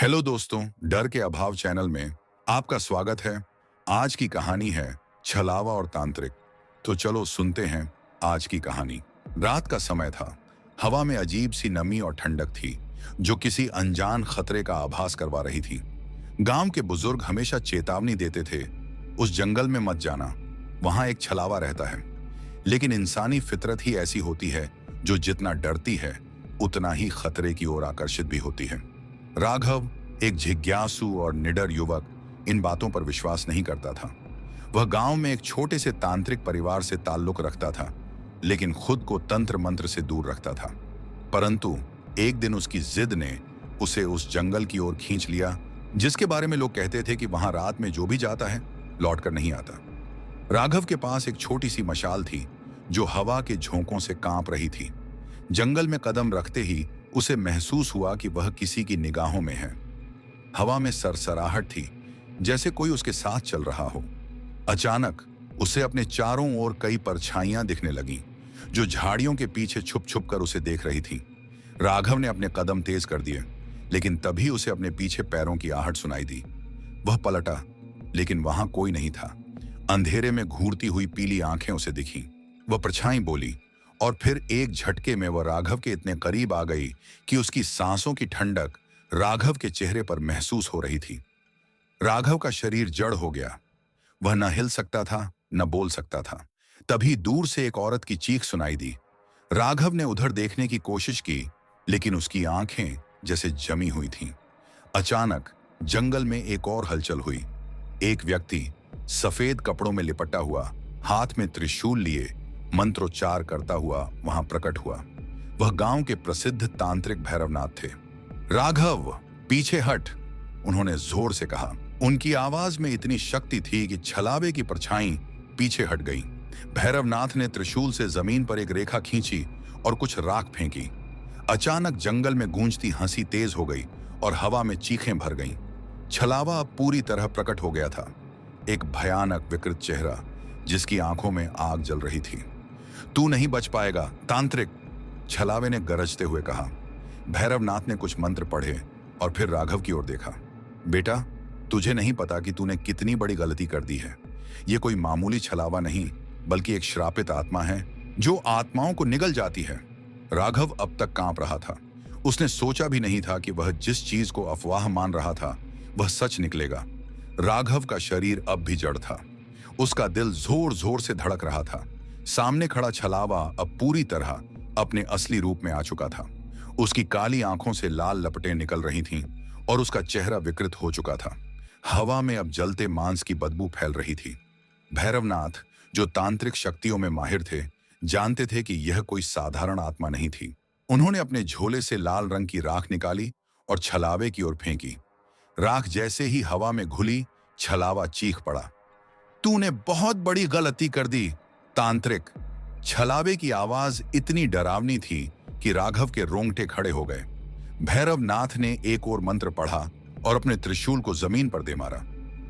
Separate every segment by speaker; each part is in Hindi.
Speaker 1: हेलो दोस्तों, डर के अभाव चैनल में आपका स्वागत है। आज की कहानी है छलावा और तांत्रिक। तो चलो सुनते हैं आज की कहानी। रात का समय था। हवा में अजीब सी नमी और ठंडक थी जो किसी अनजान खतरे का आभास करवा रही थी। गांव के बुजुर्ग हमेशा चेतावनी देते थे, उस जंगल में मत जाना, वहां एक छलावा रहता है। लेकिन इंसानी फितरत ही ऐसी होती है जो जितना डरती है उतना ही खतरे की ओर आकर्षित भी होती है। राघव, एक जिज्ञासु और निडर युवक, इन बातों पर विश्वास नहीं करता था। वह गांव में एक छोटे से तांत्रिक परिवार से ताल्लुक रखता था, लेकिन खुद को तंत्र मंत्र से दूर रखता था। परंतु एक दिन उसकी जिद ने उसे उस जंगल की ओर खींच लिया जिसके बारे में लोग कहते थे कि वहां रात में जो भी जाता है लौटकर नहीं आता। राघव के पास एक छोटी सी मशाल थी जो हवा के झोंकों से कांप रही थी। जंगल में कदम रखते ही उसे महसूस हुआ कि वह किसी की निगाहों में है। हवा में सरसराहट थी, जैसे कोई उसके साथ चल रहा हो। अचानक उसे अपने चारों ओर कई परछाइयां दिखने लगीं, जो झाड़ियों के पीछे छुप छुप कर उसे देख रही थी। राघव ने अपने कदम तेज कर दिए, लेकिन तभी उसे अपने पीछे पैरों की आहट सुनाई दी। वह पलटा, लेकिन वहां कोई नहीं था। अंधेरे में घूरती हुई पीली आंखें उसे दिखीं। वह परछाई बोली, और फिर एक झटके में वह राघव के इतने करीब आ गई कि उसकी सांसों की ठंडक राघव के चेहरे पर महसूस हो रही थी। राघव का शरीर जड़ हो गया। वह न हिल सकता था, न बोल सकता था। तभी दूर से एक औरत की चीख सुनाई दी। राघव ने उधर देखने की कोशिश की, लेकिन उसकी आंखें जैसे जमी हुई थीं। अचानक जंगल में एक और हलचल हुई। एक व्यक्ति सफेद कपड़ों में लिपटा हुआ, हाथ में त्रिशूल लिए, मंत्रोच्चार करता हुआ वहां प्रकट हुआ। वह गांव के प्रसिद्ध तांत्रिक भैरवनाथ थे। राघव, पीछे हट, उन्होंने जोर से कहा। उनकी आवाज में इतनी शक्ति थी कि छलावे की परछाई पीछे हट गई। भैरवनाथ ने त्रिशूल से जमीन पर एक रेखा खींची और कुछ राख फेंकी। अचानक जंगल में गूंजती हंसी तेज हो गई और हवा में चीखें भर गईं। छलावा अब पूरी तरह प्रकट हो गया था, एक भयानक विकृत चेहरा जिसकी आंखों में आग जल रही थी। तू नहीं बच पाएगा तांत्रिक, छलावे ने गरजते हुए कहा। भैरवनाथ ने कुछ मंत्र पढ़े और फिर राघव की ओर देखा। बेटा, तुझे नहीं पता कि तूने कितनी बड़ी गलती कर दी है। यह कोई मामूली छलावा नहीं, बल्कि एक श्रापित आत्मा है जो आत्माओं को निगल जाती है। राघव अब तक कांप रहा था। उसने सोचा भी नहीं था कि वह जिस चीज को अफवाह मान रहा था वह सच निकलेगा। राघव का शरीर अब भी जड़ था। उसका दिल जोर जोर से धड़क रहा था। सामने खड़ा छलावा अब पूरी तरह अपने असली रूप में आ चुका था। उसकी काली आंखों से लाल लपटें निकल रही थीं और उसका चेहरा विकृत हो चुका था। हवा में अब जलते मांस की बदबू फैल रही थी। भैरवनाथ, जो तांत्रिक शक्तियों में माहिर थे, जानते थे कि यह कोई साधारण आत्मा नहीं थी। उन्होंने अपने झोले से लाल रंग की राख निकाली और छलावे की ओर फेंकी। राख जैसे ही हवा में घुली, छलावा चीख पड़ा। तूने बहुत बड़ी गलती कर दी तांत्रिक। छलावे की आवाज इतनी डरावनी थी कि राघव के रोंगटे खड़े हो गए। भैरवनाथ ने एक और मंत्र पढ़ा और अपने त्रिशूल को जमीन पर दे मारा।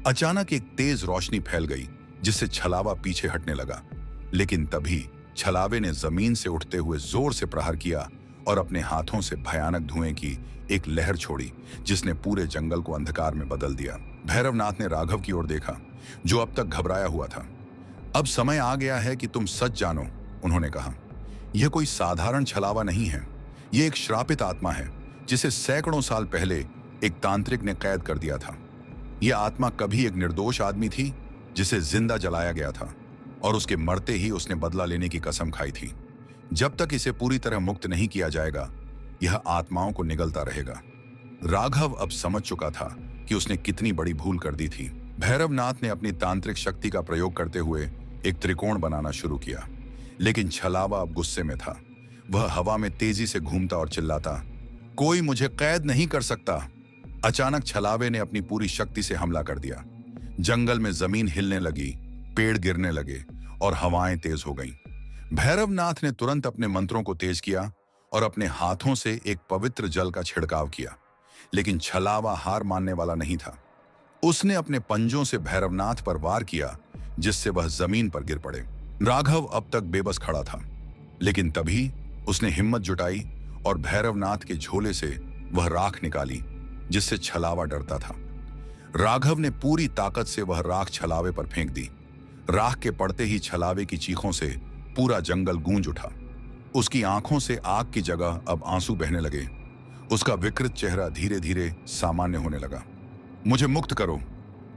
Speaker 1: अचानक एक तेज रोशनी फैल गई जिससे छलावा पीछे हटने लगा। लेकिन तभी छलावे ने जमीन से उठते हुए जोर से प्रहार किया और अपने हाथों से भयानक धुएं की एक लहर छोड़ी जिसने पूरे जंगल को अंधकार में बदल दिया। भैरवनाथ ने राघव की ओर देखा, जो अब तक घबराया हुआ था। अब समय आ गया है कि तुम सच जानो, उन्होंने कहा। यह कोई साधारण छलावा नहीं है, यह एक श्रापित आत्मा है जिसे सैकड़ों साल पहले एक तांत्रिक ने कैद कर दिया था। यह आत्मा कभी एक निर्दोष आदमी थी जिसे जिंदा जलाया गया था और उसके मरते ही उसने बदला लेने की कसम खाई थी। जब तक इसे पूरी तरह मुक्त नहीं किया जाएगा, यह आत्माओं को निगलता रहेगा। राघव अब समझ चुका था कि उसने कितनी बड़ी भूल कर दी थी। भैरवनाथ ने अपनी तांत्रिक शक्ति का प्रयोग करते हुए एक त्रिकोण बनाना शुरू किया, लेकिन छलावा अब गुस्से में था। वह हवा में तेजी से घूमता और चिल्लाता, कोई मुझे कैद नहीं कर सकता। अचानक छलावे ने अपनी पूरी शक्ति से हमला कर दिया। जंगल में जमीन हिलने लगी, पेड़ गिरने लगे और हवाएं तेज हो गईं। भैरवनाथ ने तुरंत अपने मंत्रों को तेज किया और अपने हाथों से एक पवित्र जल का छिड़काव किया, लेकिन छलावा हार मानने वाला नहीं था। उसने अपने पंजों से भैरवनाथ पर वार किया, जिससे वह जमीन पर गिर पड़े। राघव अब तक बेबस खड़ा था, लेकिन तभी उसने हिम्मत जुटाई और भैरवनाथ के झोले से वह राख निकाली। जिससे छलावा डरता था। राघव ने पूरी ताकत से वह राख छलावे पर फेंक दी। राख के पड़ते ही छलावे की चीखों से पूरा जंगल गूंज उठा। उसकी आंखों से आग की जगह अब आंसू बहने लगे। उसका विकृत चेहरा धीरे धीरे सामान्य होने लगा। मुझे मुक्त करो,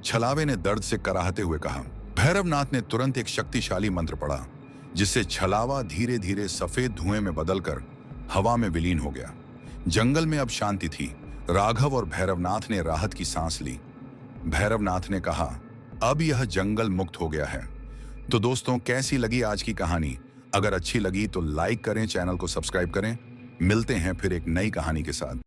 Speaker 1: छलावे ने दर्द से कराहते हुए कहा। भैरवनाथ ने तुरंत एक शक्तिशाली मंत्र पढ़ा, जिससे छलावा धीरे धीरे सफेद धुएं में बदलकर हवा में विलीन हो गया। जंगल में अब शांति थी। राघव और भैरवनाथ ने राहत की सांस ली। भैरवनाथ ने कहा, अब यह जंगल मुक्त हो गया है। तो दोस्तों, कैसी लगी आज की कहानी? अगर अच्छी लगी तो लाइक करें, चैनल को सब्सक्राइब करें। मिलते हैं फिर एक नई कहानी के साथ।